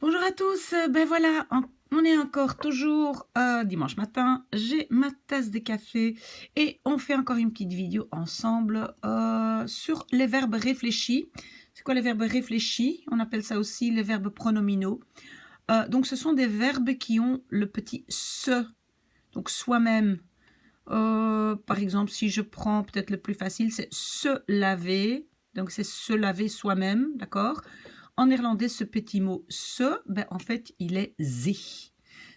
Bonjour à tous, ben voilà, on est encore toujours dimanche matin, j'ai ma tasse de café et on fait encore une petite vidéo ensemble sur les verbes réfléchis. C'est quoi les verbes réfléchis? On appelle ça aussi les verbes pronominaux. Donc ce sont des verbes qui ont le petit se, donc soi-même. Par exemple, si je prends peut-être le plus facile, c'est se laver, donc c'est se laver soi-même, d'accord? En néerlandais, ce petit mot se, ben, en fait, il est zich.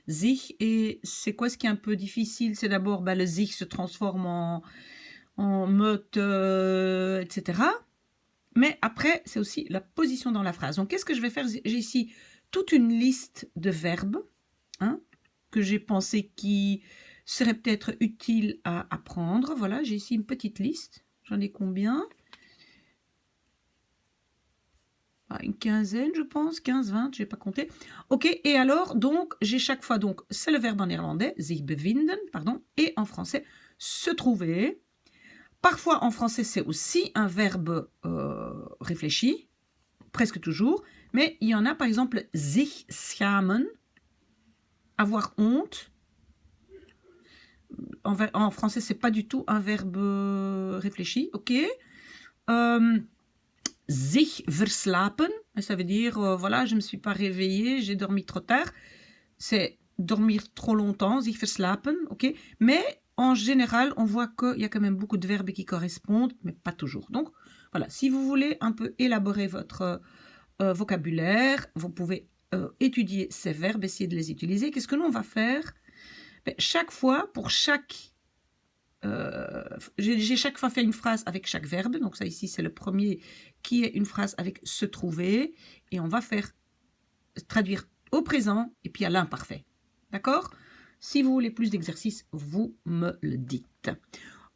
Zich, et c'est quoi ce qui est un peu difficile? C'est d'abord, ben, le zich se transforme en meute, etc. Mais après, c'est aussi la position dans la phrase. Donc, qu'est-ce que je vais faire? J'ai ici toute une liste de verbes hein, que j'ai pensé qui seraient peut-être utiles à apprendre. Voilà, j'ai ici une petite liste. J'en ai combien? Une quinzaine, je pense, 15, 20, je n'ai pas compté. Ok, et alors, donc, j'ai chaque fois, donc, c'est le verbe en néerlandais, sich bevinden, pardon, et en français, se trouver. Parfois, en français, c'est aussi un verbe réfléchi, presque toujours, mais il y en a, par exemple, sich schamen, avoir honte. En français, c'est pas du tout un verbe réfléchi, ok. Sich verslapen, ça veut dire, voilà, je ne me suis pas réveillée, j'ai dormi trop tard. C'est dormir trop longtemps, sich verslapen, ok. Mais en général, on voit qu'il y a quand même beaucoup de verbes qui correspondent, mais pas toujours. Donc, voilà, si vous voulez un peu élaborer votre vocabulaire, vous pouvez étudier ces verbes, essayer de les utiliser. Qu'est-ce que nous, on va faire? Chaque fois, pour chaque j'ai chaque fois fait une phrase avec chaque verbe, donc ça ici c'est le premier qui est une phrase avec se trouver, et on va faire traduire au présent et puis à l'imparfait. D'accord? Si vous voulez plus d'exercices, vous me le dites.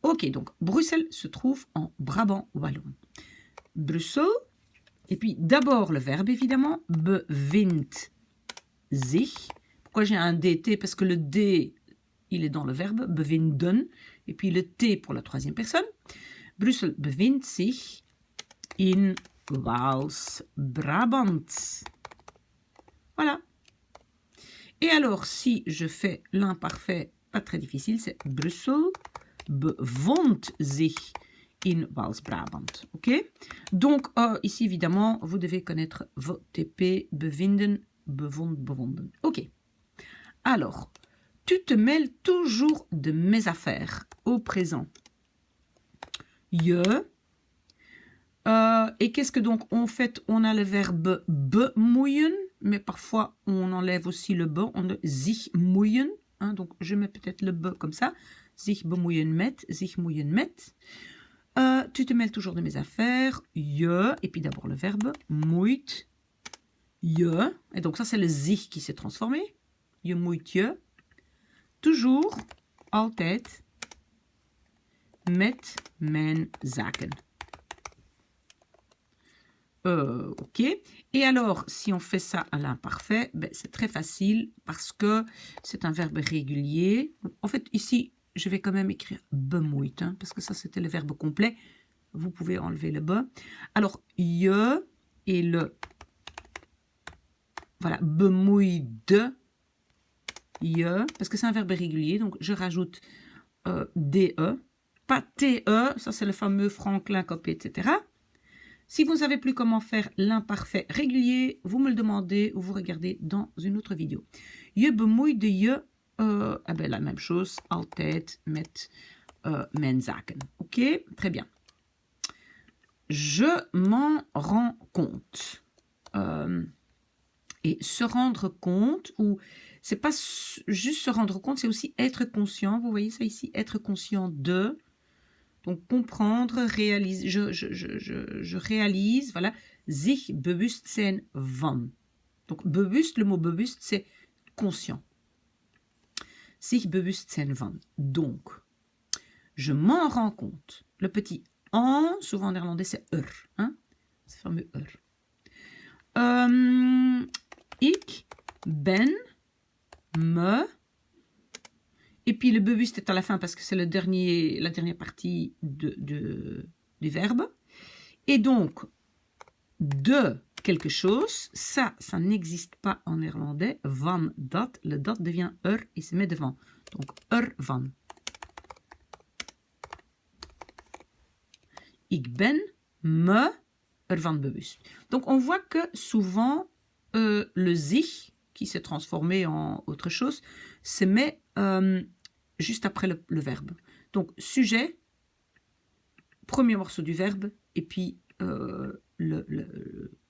Ok, donc Bruxelles se trouve en Brabant wallon. Bruxelles, et puis d'abord le verbe évidemment, bevindt zich. Pourquoi j'ai un DT? Parce que le D, il est dans le verbe, bevinden, et puis le T pour la troisième personne. Bruxelles bevindt zich in Waals-Brabant. Voilà. Et alors, si je fais l'imparfait, pas très difficile, c'est Bruxelles bevond zich in Waals-Brabant. Ok? Donc, ici, évidemment, vous devez connaître vos TP, bevinden, bevond, bevonden. Ok. Alors, tu te mêles toujours de mes affaires au présent. Je. Et qu'est-ce que donc en fait on a le verbe bemoeien, mais parfois on enlève aussi le be, on a zich moeien. Hein, donc je mets peut-être le be comme ça. Zich bemoeien met, zich moeien met. Tu te mêles toujours de mes affaires. Je. Et puis d'abord le verbe moeit. Je. Et donc ça c'est le zich qui s'est transformé. Je moeit je. Toujours, altijd, met mijn zaken. Ok. Et alors, si on fait ça à l'imparfait, ben, c'est très facile parce que c'est un verbe régulier. En fait, ici, je vais quand même écrire bemoeit, hein, parce que ça, c'était le verbe complet. Vous pouvez enlever le be. Alors, je et le... Voilà, bemoeide. Je, parce que c'est un verbe régulier, donc je rajoute DE, pas TE, ça c'est le fameux Franklin Copé, etc. Si vous ne savez plus comment faire l'imparfait régulier, vous me le demandez ou vous regardez dans une autre vidéo. Je bemoeide je, ben, la même chose, altijd met mijn zaken. Ok, très bien. Je m'en rends compte. Et se rendre compte, ou c'est pas juste se rendre compte, c'est aussi être conscient. Vous voyez ça ici, être conscient de. Donc comprendre, réaliser, je réalise, voilà. Zich bewust zijn van. Donc bewust, le mot bewust, c'est conscient. Zich bewust zijn van. Donc, je m'en rends compte. Le petit en, souvent en néerlandais, c'est hein? C'est fameux Ik ben me. Et puis le bewust est à la fin parce que c'est la dernière partie du verbe. Et donc, de quelque chose, ça n'existe pas en néerlandais. Van dat, le dat devient et se met devant. Donc van. Ik ben me ervan bewust. Donc on voit que souvent le sich, qui s'est transformé en autre chose, se met juste après le verbe. Donc sujet, premier morceau du verbe, et puis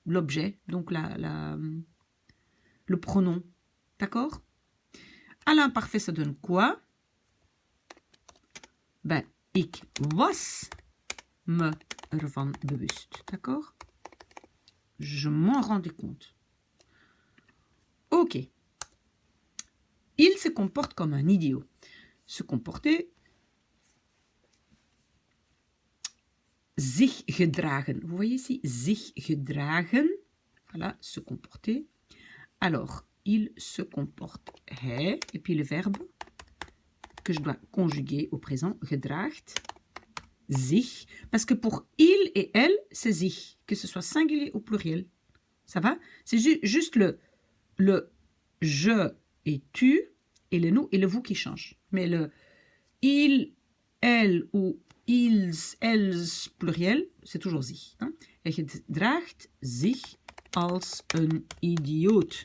l'objet, donc le pronom. D'accord? À l'imparfait, ça donne quoi? Ben, ik was me ervan bewust. D'accord? Je m'en rendais compte. Ok. Il se comporte comme un idiot. Se comporter. Zich gedragen. Vous voyez ici, zich gedragen. Voilà, se comporter. Alors, il se comporte. Hij, et puis le verbe que je dois conjuguer au présent, gedraagt. Zich. Parce que pour il et elle, c'est zich. Que ce soit singulier ou pluriel. Ça va? C'est juste le je et tu et le nous et le vous qui changent. Mais le il, elle ou ils, elles pluriel, c'est toujours zich. Hein? Hij gedraagt zich als een idioot.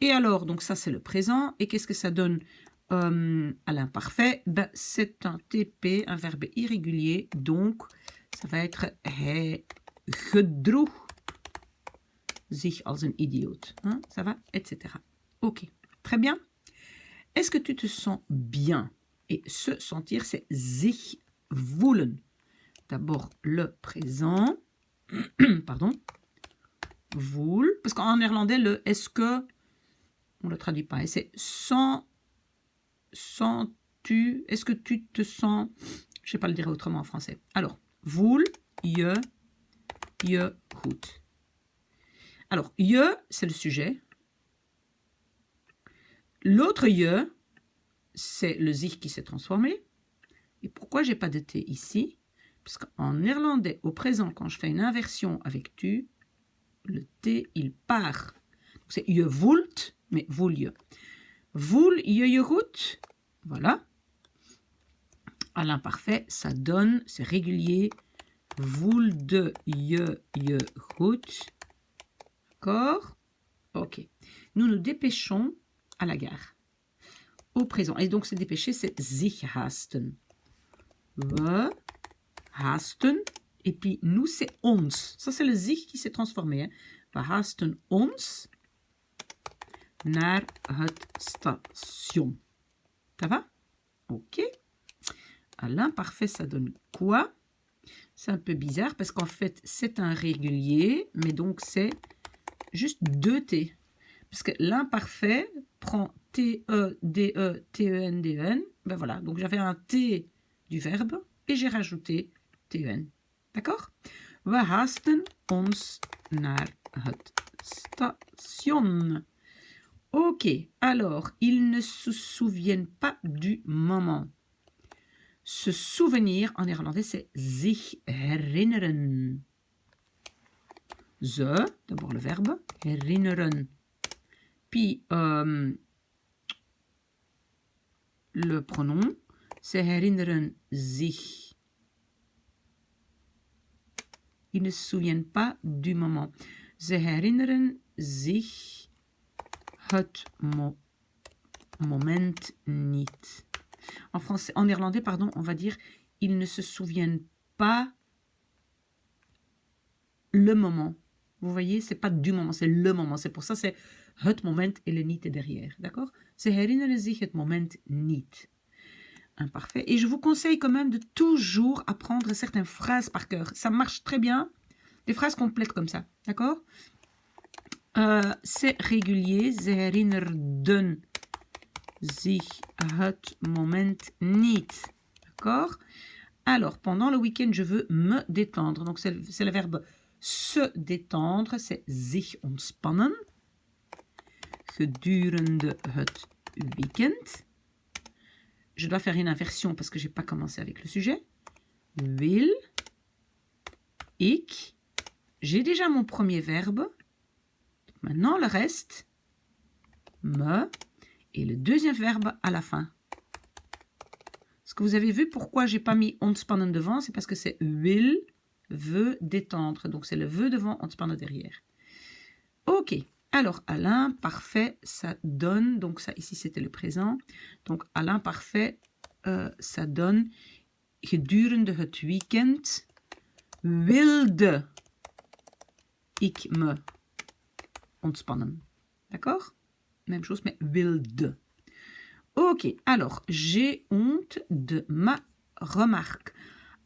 Et alors, donc ça c'est le présent. Et qu'est-ce que ça donne à l'imparfait? Ben, c'est un TP, un verbe irrégulier. Donc, ça va être hij gedroeg zich als een idioot. Hein? Ça va? Etc. Ok, très bien. Est-ce que tu te sens bien? Et se sentir, c'est zich voelen. D'abord le présent. Pardon. Voel. Parce qu'en néerlandais, le est-ce que, on ne le traduit pas. Et c'est sens-tu, est-ce que tu te sens, je ne sais pas le dire autrement en français. Alors, voel je goed. Alors, je, c'est le sujet. L'autre je, c'est le zich qui s'est transformé. Et pourquoi j'ai pas de T ici? Parce qu'en néerlandais, au présent, quand je fais une inversion avec tu, le T, il part. C'est je voelt, mais voel je. Voel je goed? Voilà. À l'imparfait, ça donne, c'est régulier. Voelde je goed? D'accord? Ok. Nous nous dépêchons à la gare. Au présent. Et donc, se dépêcher, c'est zich haasten. We haasten. Et puis, nous, c'est ons. Ça, c'est le zich qui s'est transformé. Hein. We haasten ons naar het station. Ça va? Ok. À l'imparfait, ça donne quoi? C'est un peu bizarre parce qu'en fait, c'est un régulier, mais donc c'est juste deux T. Parce que l'imparfait prend T-E, D-E, T-E-N, D-E-N. Ben voilà, donc j'avais un T du verbe et j'ai rajouté T-E-N. D'accord? We haasten ons naar het station. Ok, alors, ils ne se souviennent pas du moment. Se souvenir, en néerlandais, c'est zich herinneren. Ze, d'abord le verbe, herinneren. Puis, le pronom, c'est herinneren zich. Ils ne se souviennent pas du moment. Ze herinneren zich het moment niet. En français, en néerlandais, pardon, on va dire ils ne se souviennent pas le moment. Vous voyez, c'est pas du moment, c'est le moment. C'est pour ça, c'est het moment et le niet est derrière. D'accord? Ze herinneren zich het moment niet. Imparfait. Et je vous conseille quand même de toujours apprendre certaines phrases par cœur. Ça marche très bien. Des phrases complètes comme ça. D'accord? C'est régulier. Ze herinnerden zich het moment niet. D'accord? Alors, pendant le week-end, je veux me détendre. Donc, c'est le verbe se détendre. C'est zich ontspannen. Gedurende het weekend. Je dois faire une inversion parce que je n'ai pas commencé avec le sujet. Wil ik j'ai déjà mon premier verbe. Maintenant, le reste, me, et le deuxième verbe à la fin. Est-ce que vous avez vu pourquoi j'ai pas mis ontspannen devant? C'est parce que c'est will, veut, détendre. Donc, c'est le veut devant, ontspannen derrière. Ok. Alors, à l'imparfait, ça donne, donc ça ici c'était le présent, donc à l'imparfait, ça donne gedurende het weekend wilde ik me ontspannen. D'accord? Même chose, mais wilde. Ok, alors, j'ai honte de ma remarque.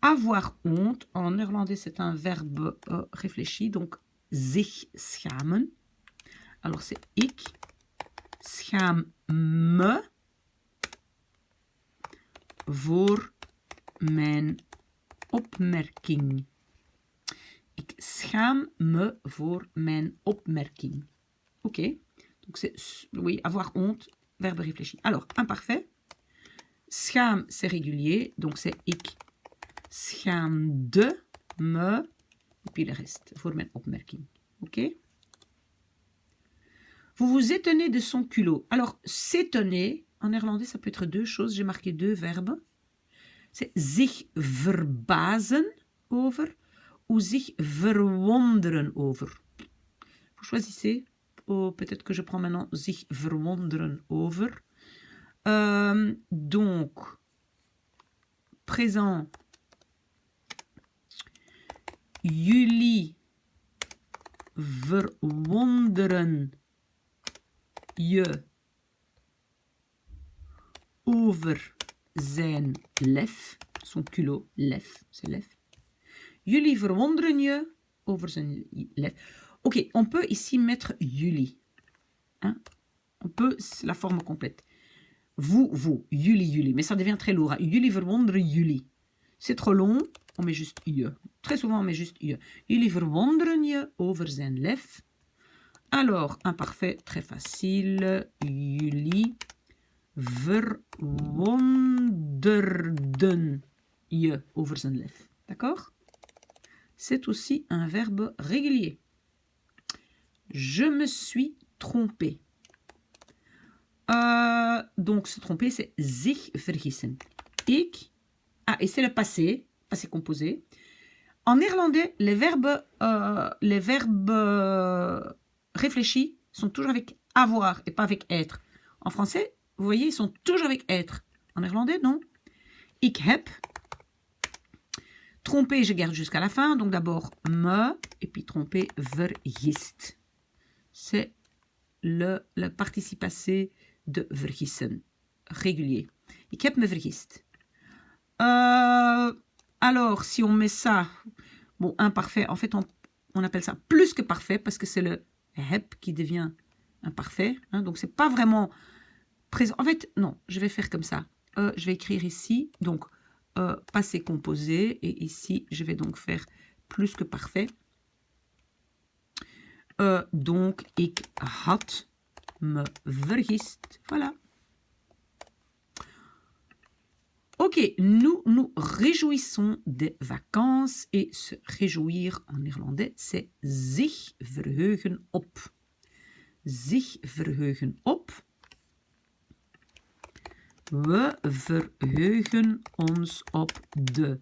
Avoir honte, en néerlandais, c'est un verbe réfléchi, donc zich schamen. Alors, c'est ik schaam me voor mijn opmerking. Ik schaam me voor mijn opmerking. Ok, donc c'est, oui, avoir honte, verbe réfléchi. Alors, imparfait. Schaam, c'est régulier, donc c'est ik schaamde me, et puis le reste, voor mijn opmerking. Ok? Vous vous étonnez de son culot. Alors, s'étonner, en néerlandais, ça peut être deux choses. J'ai marqué deux verbes. C'est zich verbazen over ou zich verwonderen over. Vous choisissez. Oh, peut-être que je prends maintenant zich verwonderen over. Donc, présent. Jullie verwonderen je over zijn lef. Son culot, lef, c'est lef. Jullie verwonderen je over zijn lef. Ok, on peut ici mettre jullie. Hein? On peut, c'est la forme complète. Vous, jullie. Mais ça devient très lourd. Hein? Jullie verwonderen jullie. C'est trop long, on met juste je. Très souvent, on met juste je. Jullie verwonderen je over zijn lef. Alors, imparfait, très facile. Jullie verwonderden je over zijn lef. D'accord? C'est aussi un verbe régulier. Je me suis trompé. Donc, se tromper, c'est zich vergissen. Ik. Ah, et c'est le passé composé. En néerlandais, les verbes réfléchis sont toujours avec avoir et pas avec être. En français, vous voyez, ils sont toujours avec être. En néerlandais, non. Ik heb. Tromper, je garde jusqu'à la fin. Donc d'abord me, et puis tromper, vergist. C'est le participe passé de vergissen. Régulier. Ik heb me vergist. Alors, si on met ça, bon, imparfait, en fait, on appelle ça plus que parfait parce que c'est le heb qui devient imparfait. Hein, donc, c'est pas vraiment présent. En fait, non, je vais faire comme ça. Je vais écrire ici, donc, passé composé. Et ici, je vais donc faire plus que parfait. Donc, ik had me vergist. Voilà. Ok, nous nous réjouissons des vacances et se réjouir en néerlandais, c'est zich verheugen op. Zich verheugen op. We verheugen ons op de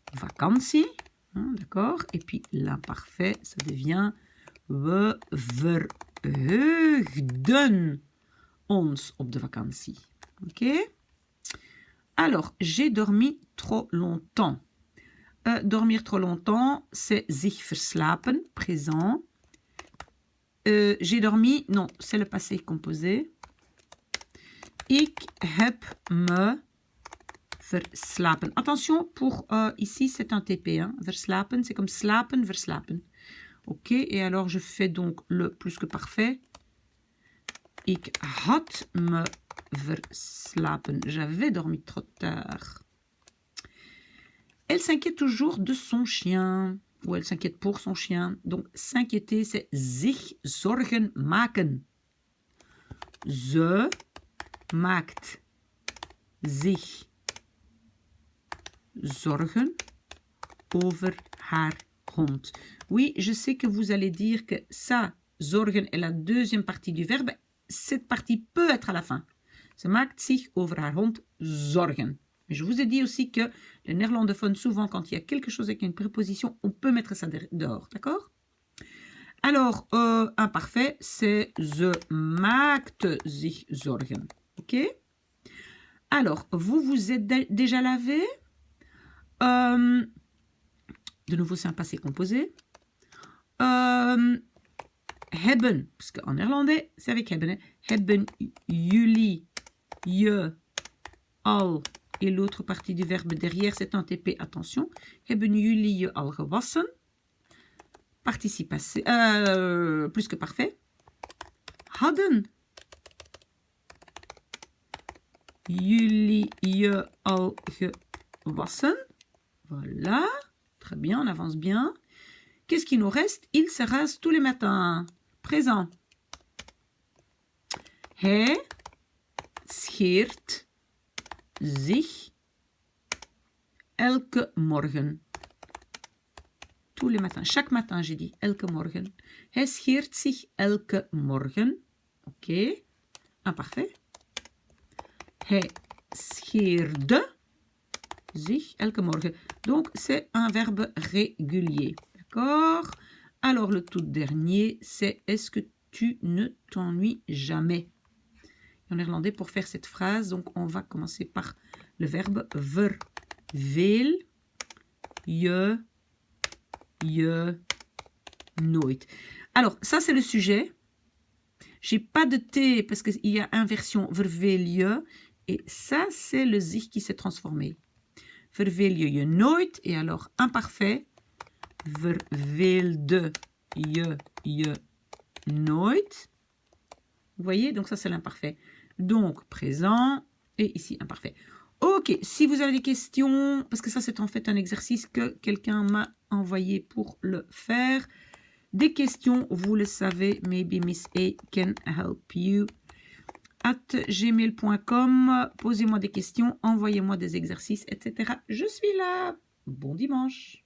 vakantie. D'accord? Et puis l'imparfait, ça devient we verheugden ons op de vakantie. Ok? Alors, j'ai dormi trop longtemps. Dormir trop longtemps, c'est zich verslapen, présent. J'ai dormi, non, c'est le passé composé. Ik heb me verslapen. Attention, pour ici, c'est un TP. Hein. Verslapen, c'est comme slapen, verslapen. Ok, et alors je fais donc le plus que parfait. Ik had me verslapen. J'avais dormi trop tard. Elle s'inquiète toujours de son chien. Ou elle s'inquiète pour son chien. Donc, s'inquiéter, c'est zich zorgen maken. Ze maakt zich zorgen over haar hond. Oui, je sais que vous allez dire que ça, zorgen, est la deuxième partie du verbe. Cette partie peut être à la fin. Ze maakt zich over haar hond zorgen. Mais je vous ai dit aussi que le néerlandophone, souvent, quand il y a quelque chose avec une préposition, on peut mettre ça dehors, d'accord? Alors, imparfait, c'est ze maakt zich zorgen. Ok? Alors, vous vous êtes déjà lavé? De nouveau, c'est un passé composé. Hebben, parce qu'en néerlandais, c'est avec hebben. Hebben jullie je al, et l'autre partie du verbe derrière, c'est un TP, attention. Hebben jullie je al gewassen? Participe passé, plus que parfait. Hadden jullie je al gewassen? Voilà, très bien, on avance bien. Qu'est-ce qui nous reste? Il se rase tous les matins. Présent. Hij scheert zich elke morgen. Tous les matins. Chaque matin, j'ai dit. Elke morgen. Hij scheert zich elke morgen. Ok. Imparfait. Hij scheerde zich elke morgen. Donc, c'est un verbe régulier. D'accord? Alors, le tout dernier, c'est est-ce que tu ne t'ennuies jamais? En néerlandais, pour faire cette phrase, donc on va commencer par le verbe verveel je nooit. Alors, ça, c'est le sujet. J'ai pas de T parce qu'il y a inversion verveel je. Et ça, c'est le zich qui s'est transformé. Verveel je nooit. Et alors, imparfait. Verveelde je nooit. Vous voyez, donc ça c'est l'imparfait. Donc présent et ici imparfait. Ok, si vous avez des questions, parce que ça c'est en fait un exercice que quelqu'un m'a envoyé pour le faire. Des questions, vous le savez, maybe Miss A can help you. @gmail.com, posez-moi des questions, envoyez-moi des exercices, etc. Je suis là. Bon dimanche.